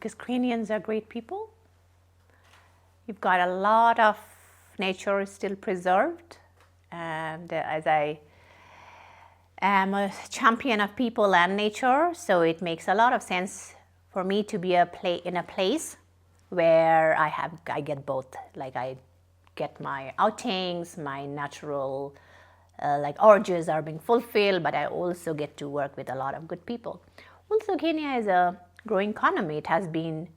because Kenyans are great people. You've got a lot of nature still preserved, and as I am a champion of people and nature, so it makes a lot of sense for me to be in a place where I get both. Like I get my outings, my natural urges are being fulfilled, but I also get to work with a lot of good people. Also, Kenya is a growing economy. It has been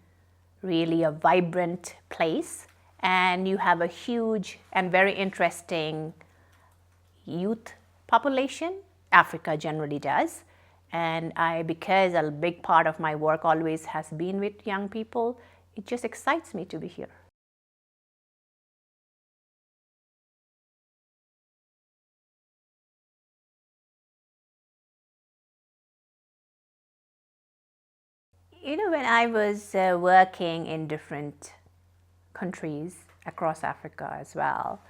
really a vibrant place, and you have a huge and very interesting youth population. Africa generally does. And because a big part of my work always has been with young people, it just excites me to be here. When I was working in different countries across Africa as well,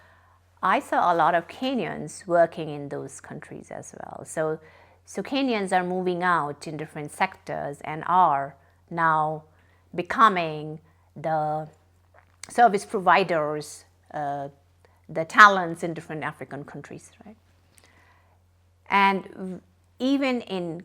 I saw a lot of Kenyans working in those countries as well. So Kenyans are moving out in different sectors and are now becoming the service providers, the talents in different African countries, right? And even in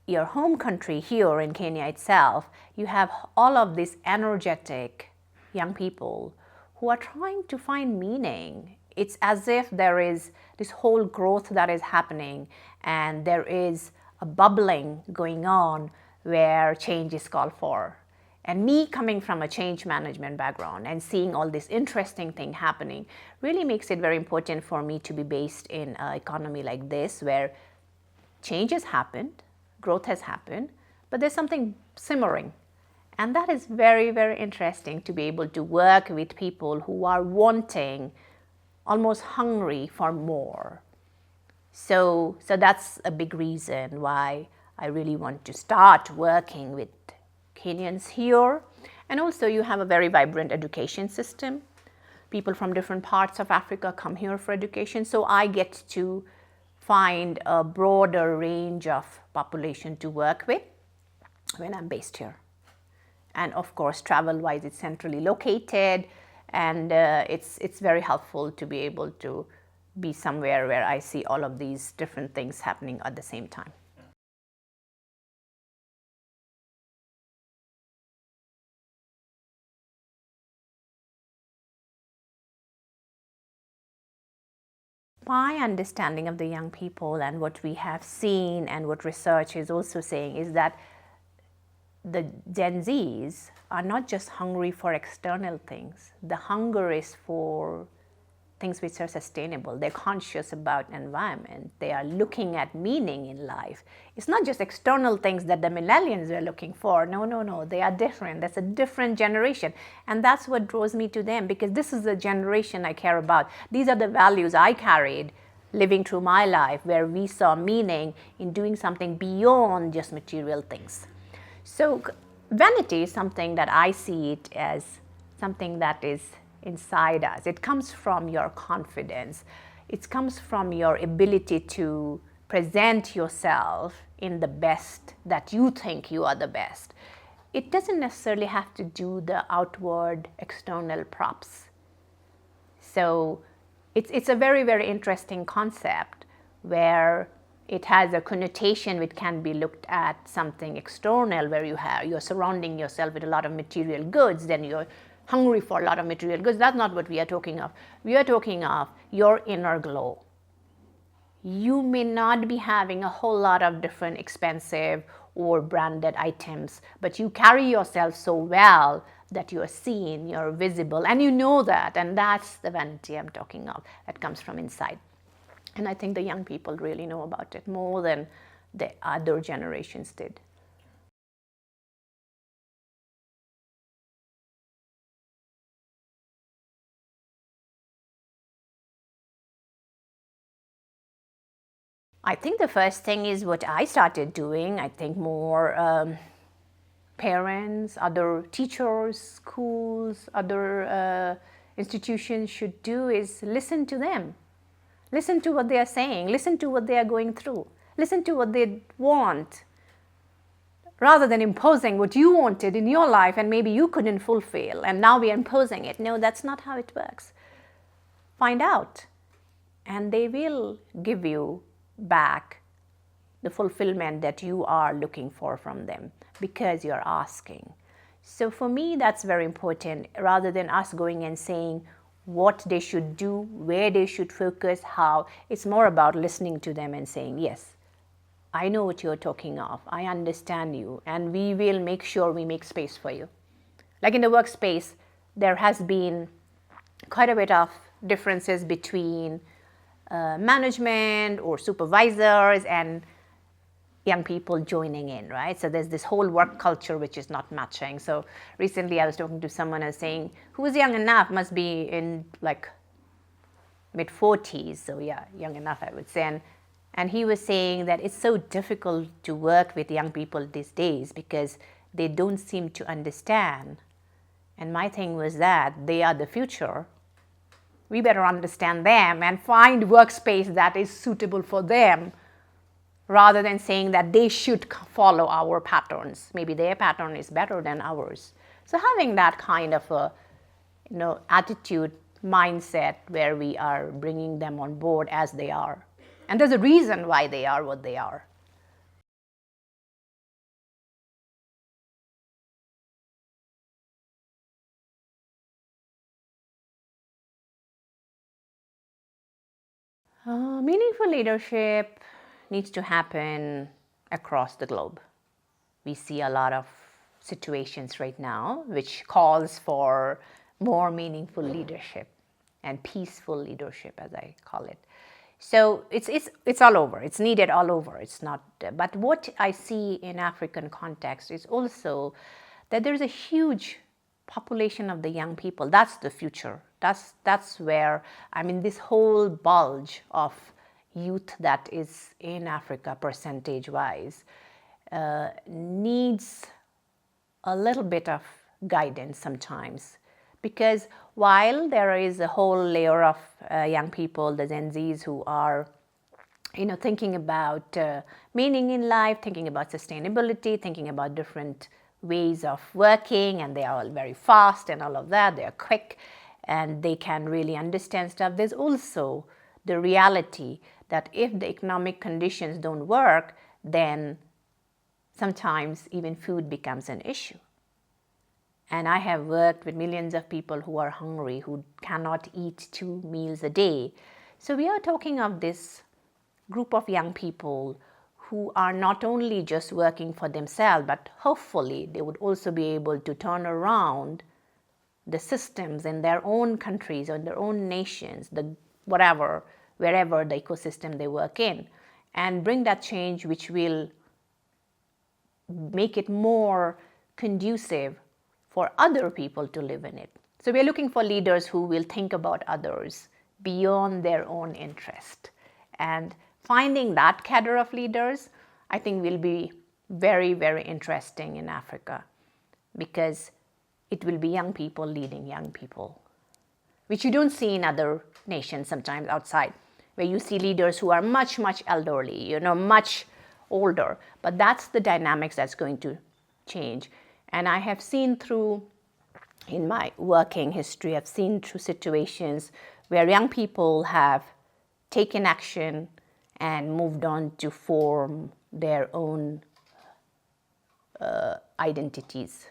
your home country here in Kenya itself, you have all of these energetic young people who are trying to find meaning. It's as if there is this whole growth that is happening, and there is a bubbling going on where change is called for. And me coming from a change management background and seeing all this interesting thing happening really makes it very important for me to be based in an economy like this, where change has happened, growth has happened, but there's something simmering. And that is very, very interesting to be able to work with people who are wanting, almost hungry for more. So that's a big reason why I really want to start working with Kenyans here. And also you have a very vibrant education system. People from different parts of Africa come here for education. So I get to find a broader range of population to work with when I'm based here. And of course, travel-wise, it's centrally located, and it's very helpful to be able to be somewhere where I see all of these different things happening at the same time. My understanding of the young people and what we have seen and what research is also saying is that the Gen Zs are not just hungry for external things. The hunger is for things which are sustainable. They're conscious about environment. They are looking at meaning in life. It's not just external things that the millennials are looking for. No. They are different. That's a different generation. And that's what draws me to them, because this is the generation I care about. These are the values I carried living through my life, where we saw meaning in doing something beyond just material things. So vanity is something that I see it as something that is inside us. It comes from your confidence. It comes from your ability to present yourself in the best that you think you are the best. It doesn't necessarily have to do the outward external props. So it's a very, very interesting concept where it has a connotation which can be looked at something external, where you're surrounding yourself with a lot of material goods, then you're hungry for a lot of material goods. That's not what we are talking of. We are talking of your inner glow. You may not be having a whole lot of different expensive or branded items, but you carry yourself so well that you're seen, you're visible, and you know that, and that's the vanity I'm talking of, that comes from inside. And I think the young people really know about it more than the other generations did. I think the first thing is what I started doing. I think more parents, other teachers, schools, other institutions should do is listen to them. Listen to what they are saying. Listen to what they are going through. Listen to what they want. rather than imposing what you wanted in your life and maybe you couldn't fulfill, and now we are imposing it. No, that's not how it works. Find out, and they will give you back the fulfillment that you are looking for from them because you're asking. So for me, that's very important, rather than us going and saying what they should do, where they should focus, how. It's more about listening to them and saying, yes, I know what you're talking of. I understand you, and we will make sure we make space for you. Like in the workspace, there has been quite a bit of differences between management or supervisors and young people joining in, right? So there's this whole work culture which is not matching. So recently I was talking to someone and saying, who is young enough, must be in like mid-40s. So yeah, young enough, I would say. And he was saying that it's so difficult to work with young people these days because they don't seem to understand. And my thing was that they are the future. We better understand them and find workspace that is suitable for them, rather than saying that they should follow our patterns. Maybe their pattern is better than ours. So having that kind of a attitude, mindset, where we are bringing them on board as they are. And there's a reason why they are what they are. Meaningful leadership needs to happen across the globe. We see a lot of situations right now which calls for more meaningful leadership and peaceful leadership, as I call it. So it's all over. It's needed all over. It's not. But what I see in African context is also that there's a huge population of the young people. That's the future. That's where, I mean, this whole bulge of youth that is in Africa, percentage-wise, needs a little bit of guidance sometimes. Because while there is a whole layer of young people, the Gen Zs, who are thinking about meaning in life, thinking about sustainability, thinking about different ways of working, and they are all very fast and all of that, they are quick and they can really understand stuff. There's also the reality that if the economic conditions don't work, then sometimes even food becomes an issue. And I have worked with millions of people who are hungry, who cannot eat 2 meals a day. So we are talking of this group of young people who are not only just working for themselves, but hopefully they would also be able to turn around the systems in their own countries or in their own nations, wherever the ecosystem they work in, and bring that change which will make it more conducive for other people to live in it. So we're looking for leaders who will think about others beyond their own interest. And finding that cadre of leaders, I think, will be very, very interesting in Africa, because it will be young people leading young people, which you don't see in other nations sometimes outside, where you see leaders who are much, much elderly, much older. But that's the dynamics that's going to change. And I have seen in my working history, I've seen through situations where young people have taken action and moved on to form their own identities.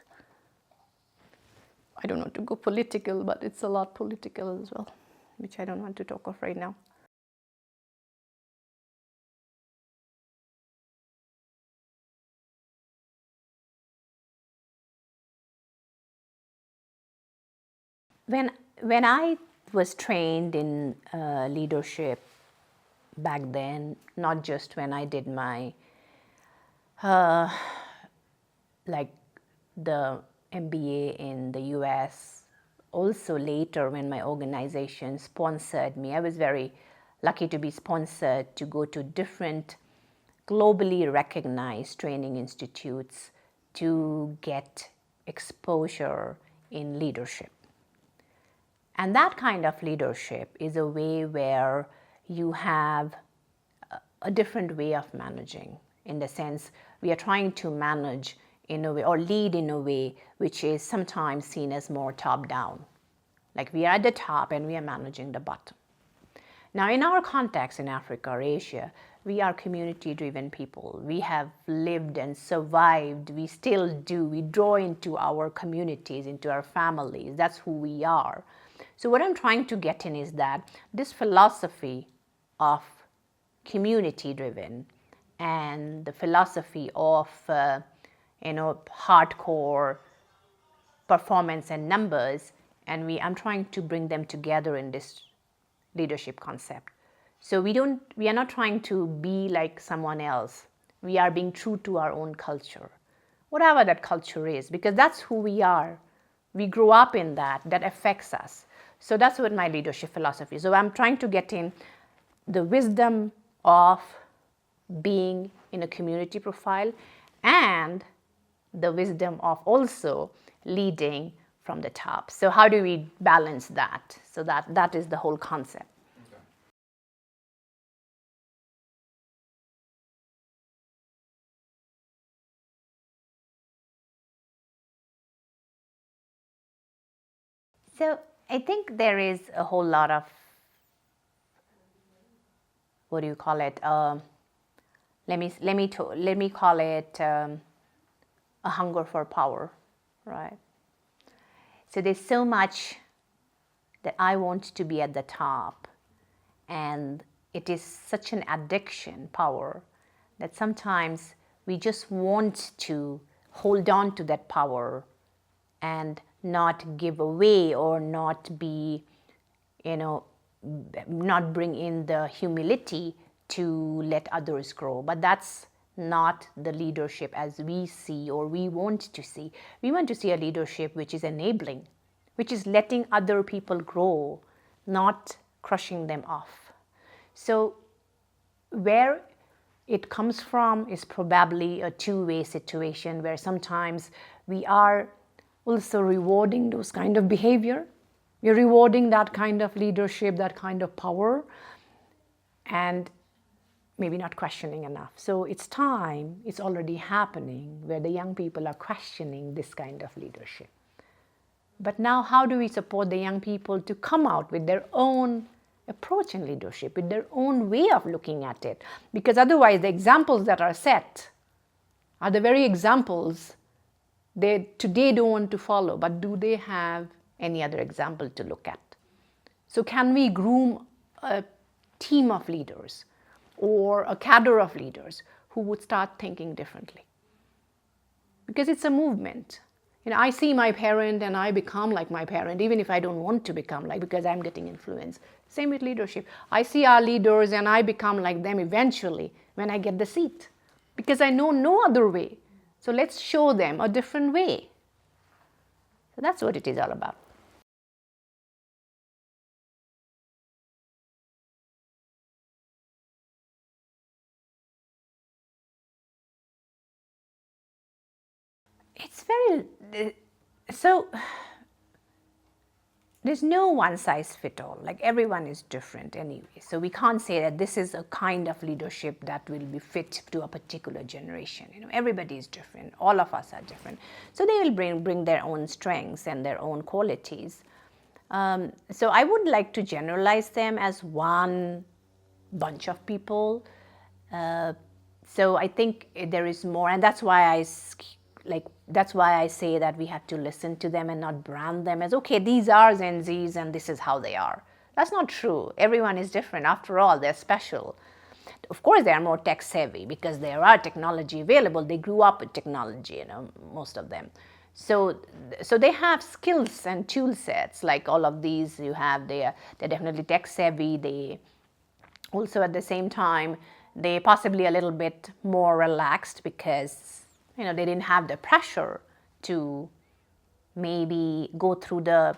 I don't want to go political, but it's a lot political as well, which I don't want to talk of right now. When I was trained in leadership back then, not just when I did my the MBA in the US, also later when my organization sponsored me, I was very lucky to be sponsored to go to different globally recognized training institutes to get exposure in leadership. And that kind of leadership is a way where you have a different way of managing. in the sense we are trying to manage in a way or lead in a way which is sometimes seen as more top down. Like we are at the top and we are managing the bottom. Now, in our context in Africa or Asia, we are community-driven people. We have lived and survived. We still do. We draw into our communities, into our families. That's who we are. So what I'm trying to get in is that this philosophy of community-driven and the philosophy of hardcore performance and numbers, and I'm trying to bring them together in this leadership concept. So we are not trying to be like someone else. We are being true to our own culture, whatever that culture is, because that's who we are. We grow up in that affects us. So that's what my leadership philosophy is. So I'm trying to get in the wisdom of being in a community profile and the wisdom of also leading from the top. So how do we balance that? So that is the whole concept. Okay. So I think there is a whole lot of, what do you call it? Let me call it a hunger for power, right? So there's so much that I want to be at the top, and it is such an addiction, power, that sometimes we just want to hold on to that power and not give away or not be, not bring in the humility to let others grow. But that's not the leadership as we see or we want to see. We want to see a leadership which is enabling, which is letting other people grow, not crushing them off. So where it comes from is probably a two-way situation where sometimes we are also rewarding those kind of behavior. We're rewarding that kind of leadership, that kind of power, and maybe not questioning enough. So it's time, it's already happening, where the young people are questioning this kind of leadership. But now how do we support the young people to come out with their own approach in leadership, with their own way of looking at it? Because otherwise the examples that are set are the very examples they today don't want to follow, but do they have any other example to look at? So can we groom a team of leaders or a cadre of leaders who would start thinking differently? Because it's a movement. I see my parent and I become like my parent, even if I don't want to become like, because I'm getting influence. Same with leadership. I see our leaders and I become like them eventually when I get the seat, because I know no other way. So let's show them a different way. So that's what it is all about. It's very, so there's no one size fit all. Like everyone is different anyway. So we can't say that this is a kind of leadership that will be fit to a particular generation. Everybody is different. All of us are different. So they will bring their own strengths and their own qualities. So I would like to generalize them as one bunch of people. So I think there is more, and that's why I say that we have to listen to them and not brand them as, okay, these are Gen Zs and this is how they are. That's not true. Everyone is different. After all, they're special. Of course, they are more tech savvy because there are technology available. They grew up with technology, most of them. So they have skills and tool sets like all of these you have. They're definitely tech savvy. They also at the same time, they possibly a little bit more relaxed because they didn't have the pressure to maybe go through the.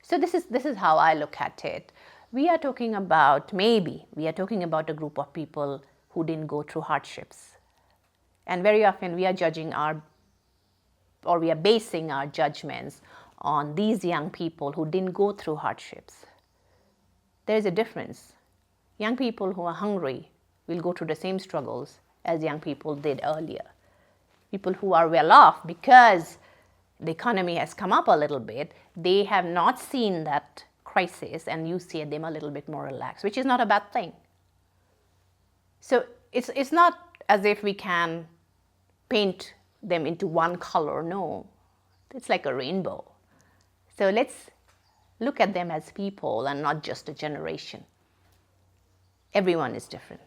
So this is how I look at it. We are talking about a group of people who didn't go through hardships, and very often we are basing our judgments on these young people who didn't go through hardships. There is a difference. Young people who are hungry will go through the same struggles as young people did earlier. People who are well off because the economy has come up a little bit, they have not seen that crisis, and you see them a little bit more relaxed, which is not a bad thing. So it's not as if we can paint them into one color. No, it's like a rainbow. So let's look at them as people and not just a generation. Everyone is different.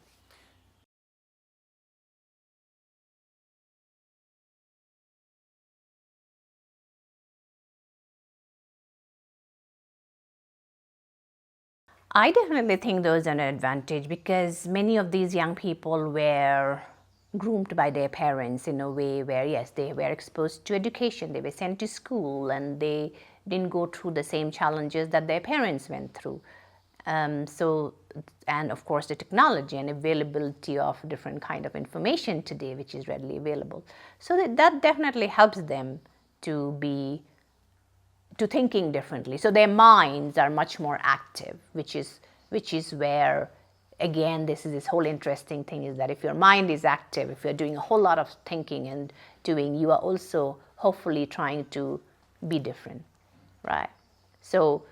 I definitely think there's an advantage because many of these young people were groomed by their parents in a way where, yes, they were exposed to education, they were sent to school, and they didn't go through the same challenges that their parents went through. And of course, the technology and availability of different kind of information today, which is readily available. So that definitely helps them to thinking differently. So their minds are much more active, which is where, again, this whole interesting thing is that if your mind is active, if you're doing a whole lot of thinking and doing, you are also hopefully trying to be different, right? So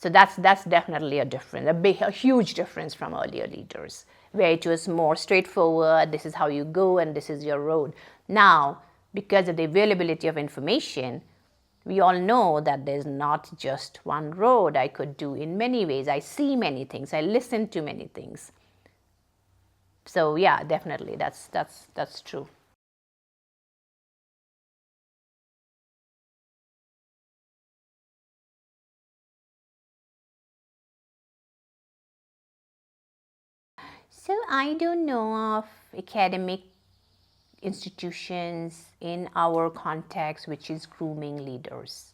that's definitely a difference, a huge difference from earlier leaders, where it was more straightforward. This is how you go, and this is your road. Now, because of the availability of information, we all know that there's not just one road I could do in many ways. I see many things. I listen to many things. So yeah, definitely, that's true. So I don't know of academic institutions in our context which is grooming leaders.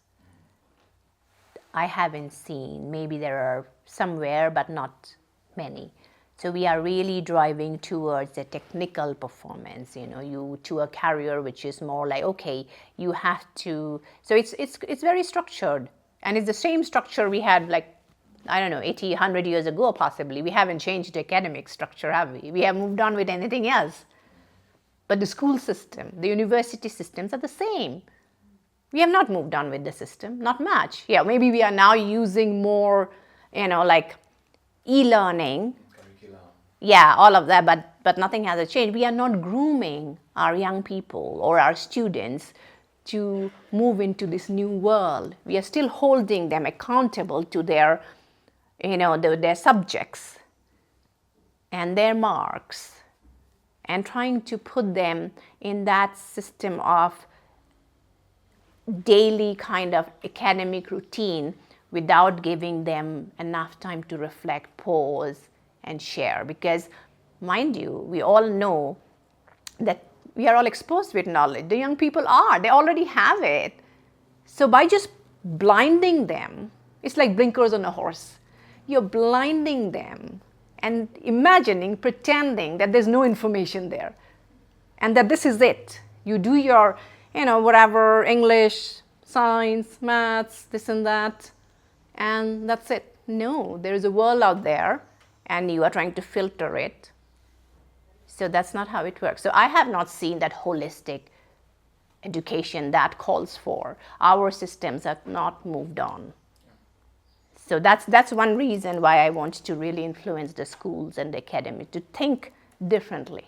I haven't seen. Maybe there are somewhere, but not many. So we are really driving towards a technical performance, you to a career which is more like, okay, you have to. So it's very structured, and it's the same structure we had, like, I don't know, 80, 100 years ago possibly. We haven't changed the academic structure, have we? We have moved on with anything else. But the school system, the university systems are the same. We have not moved on with the system, not much. Yeah, maybe we are now using more, like e-learning. Curriculum. Yeah, all of that, but nothing has changed. We are not grooming our young people or our students to move into this new world. We are still holding them accountable to their, their subjects and their marks, and trying to put them in that system of daily kind of academic routine without giving them enough time to reflect, pause, and share. Because, mind you, we all know that we are all exposed with knowledge. The young people they already have it. So by just blinding them, it's like blinkers on a horse. You're blinding them and pretending that there's no information there, and that this is it. You do your, whatever, English, science, maths, this and that, and that's it. No, there is a world out there, and you are trying to filter it. So that's not how it works. So I have not seen that holistic education that calls for. Our systems have not moved on. So that's one reason why I want to really influence the schools and the academy to think differently.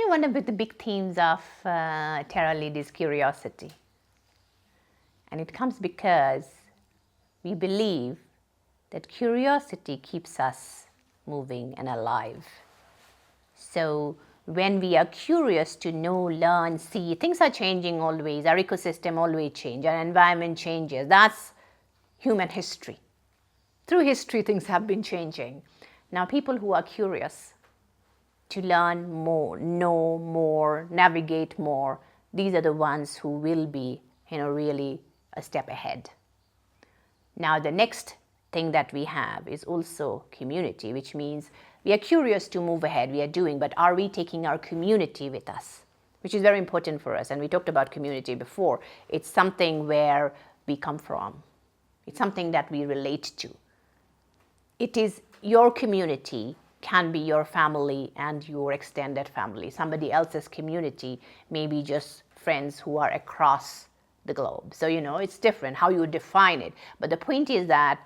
One of the big themes of Tara Lead is curiosity. And it comes because we believe that curiosity keeps us moving and alive. So when we are curious to know, learn, see, things are changing always. Our ecosystem always changes. Our environment changes. That's human history. Through history, things have been changing. Now, people who are curious to learn more, know more, navigate more, these are the ones who will be, really a step ahead. Now, the next thing that we have is also community, which means we are curious to move ahead, we are doing, but are we taking our community with us? which is very important for us. And we talked about community before. It's something where we come from. It's something that we relate to. It is your community can be your family and your extended family. Somebody else's community may be just friends who are across the globe. So, it's different how you define it. But the point is that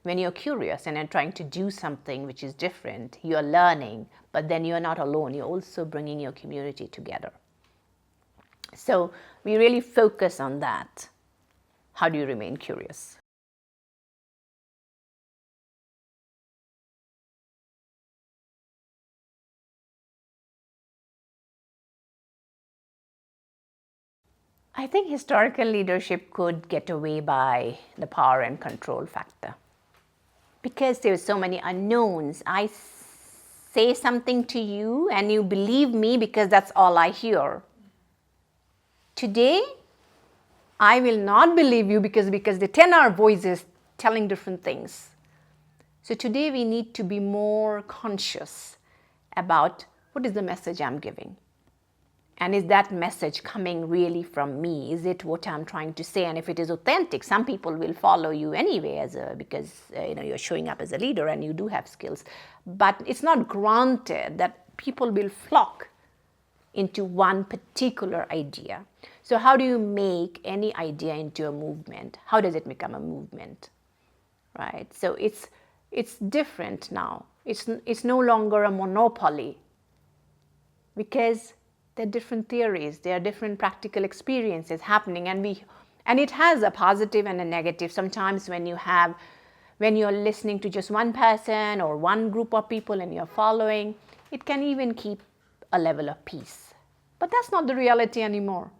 when you're curious and you're trying to do something which is different, you're learning, but then you're not alone. You're also bringing your community together. So we really focus on that. How do you remain curious? I think historical leadership could get away by the power and control factor. Because there's so many unknowns. I say something to you and you believe me because that's all I hear. Today, I will not believe you because the tenor voice is telling different things. So today we need to be more conscious about what is the message I'm giving. And is that message coming really from me? Is it what I'm trying to say? And if it is authentic, some people will follow you anyway because you're showing up as a leader and you do have skills. But it's not granted that people will flock into one particular idea. So how do you make any idea into a movement? How does it become a movement? Right? So it's different now. It's no longer a monopoly because there are different theories, there are different practical experiences happening, and it has a positive and a negative. Sometimes when you're listening to just one person or one group of people and you're following, it can even keep a level of peace. But that's not the reality anymore.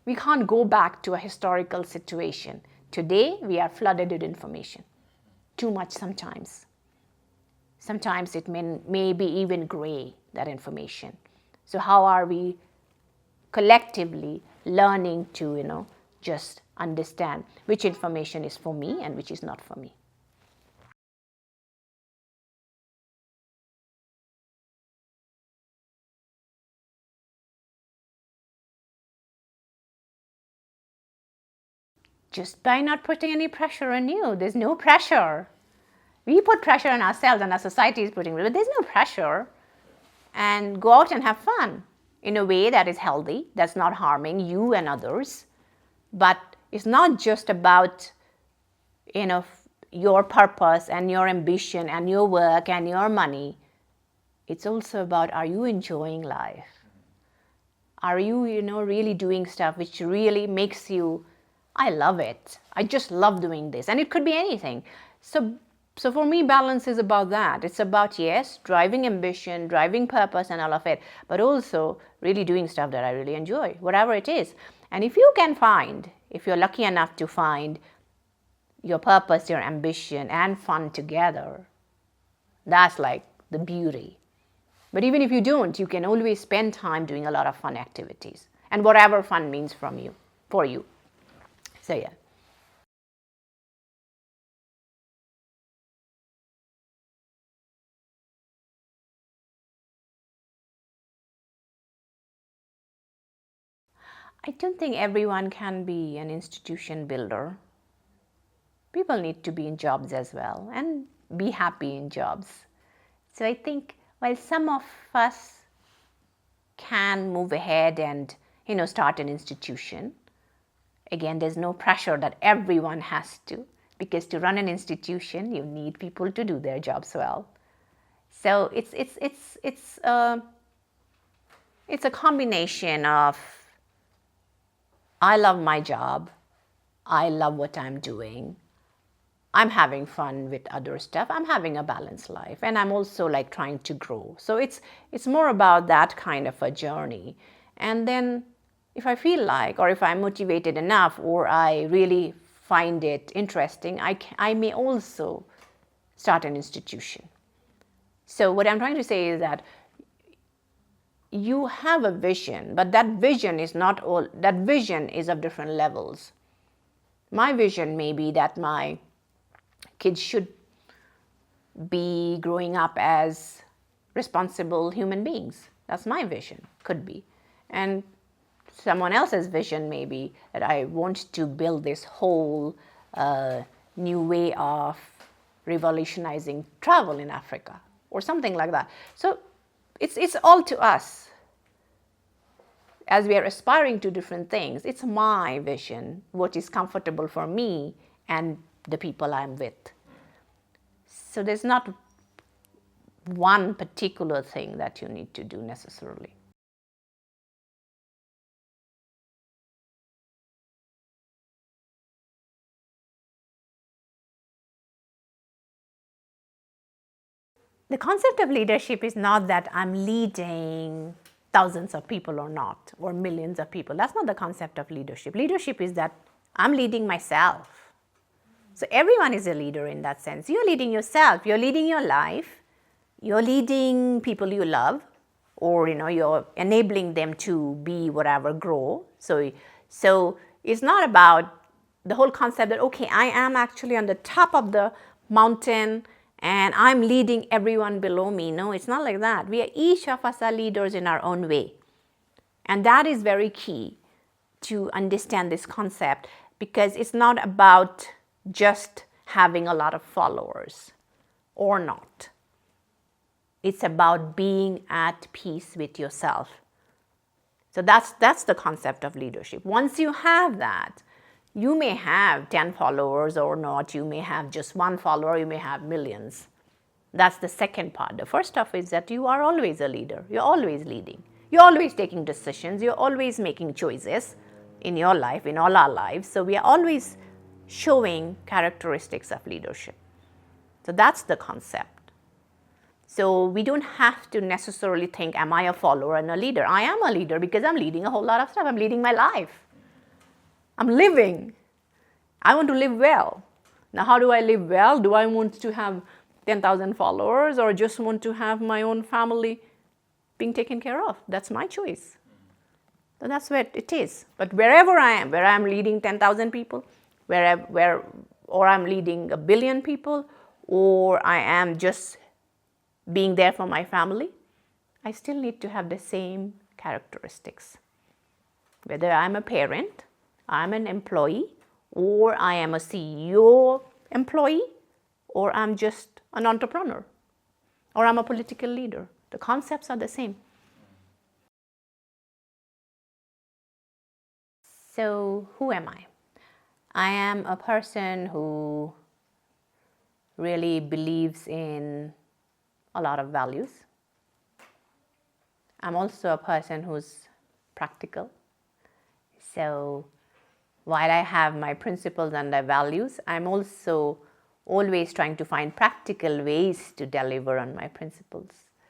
We can't go back to a historical situation. Today, we are flooded with information. Too much sometimes. Sometimes it may be even gray, that information. So how are we collectively learning to, just understand which information is for me and which is not for me? Just by not putting any pressure on you. There's no pressure. We put pressure on ourselves and our society is putting, but there's no pressure. And go out and have fun in a way that is healthy, that's not harming you and others. But it's not just about, your purpose and your ambition and your work and your money. It's also about, are you enjoying life? Are you, really doing stuff which really makes you, I love it. I just love doing this. And it could be anything. So for me, balance is about that. It's about, yes, driving ambition, driving purpose and all of it, but also really doing stuff that I really enjoy, whatever it is. And if you're lucky enough to find your purpose, your ambition and fun together, that's like the beauty. But even if you don't, you can always spend time doing a lot of fun activities and whatever fun means for you. So yeah. I don't think everyone can be an institution builder. People need to be in jobs as well and be happy in jobs. So I think while some of us can move ahead and start an institution, again, there's no pressure that everyone has to, because to run an institution, you need people to do their jobs well. So it's a combination of, I love my job, I love what I'm doing, I'm having fun with other stuff, I'm having a balanced life, and I'm also trying to grow. So it's more about that kind of a journey. And then if I feel like, or if I'm motivated enough, or I really find it interesting, I may also start an institution. So what I'm trying to say is that you have a vision, but that vision is of different levels. My vision may be that my kids should be growing up as responsible human beings. That's my vision, could be. And someone else's vision may be that I want to build this whole new way of revolutionizing travel in Africa or something like that. So it's all to us. As we are aspiring to different things, it's my vision, what is comfortable for me and the people I'm with. So there's not one particular thing that you need to do necessarily. The concept of leadership is not that I'm leading thousands of people or not, or millions of people. That's not the concept of leadership. Leadership is that I'm leading myself. So everyone is a leader in that sense. You're leading yourself. You're leading your life. You're leading people you love, or you're enabling them to be whatever, grow. So it's not about the whole concept that, okay, I am actually on the top of the mountain and I'm leading everyone below me. No, it's not like that. Each of us are leaders in our own way. And that is very key to understand this concept, because it's not about just having a lot of followers or not. It's about being at peace with yourself. So that's the concept of leadership. Once you have that, you may have 10 followers or not. You may have just one follower. You may have millions. That's the second part. The first stuff is that you are always a leader. You're always leading. You're always taking decisions. You're always making choices in your life, in all our lives. So we are always showing characteristics of leadership. So that's the concept. So we don't have to necessarily think, am I a follower and a leader? I am a leader because I'm leading a whole lot of stuff. I'm leading my life. I'm living. I want to live well. Now, how do I live well? Do I want to have 10,000 followers or just want to have my own family being taken care of? That's my choice. So that's where it is. But wherever I am, where I'm leading 10,000 people, or I'm leading 1 billion people, or I am just being there for my family, I still need to have the same characteristics. Whether I'm a parent, I'm an employee, or I am a CEO employee, or I'm just an entrepreneur, or I'm a political leader. The concepts are the same. So who am I? I am a person who really believes in a lot of values. I'm also a person who's practical. So while I have my principles and my values, I'm also always trying to find practical ways to deliver on my principles.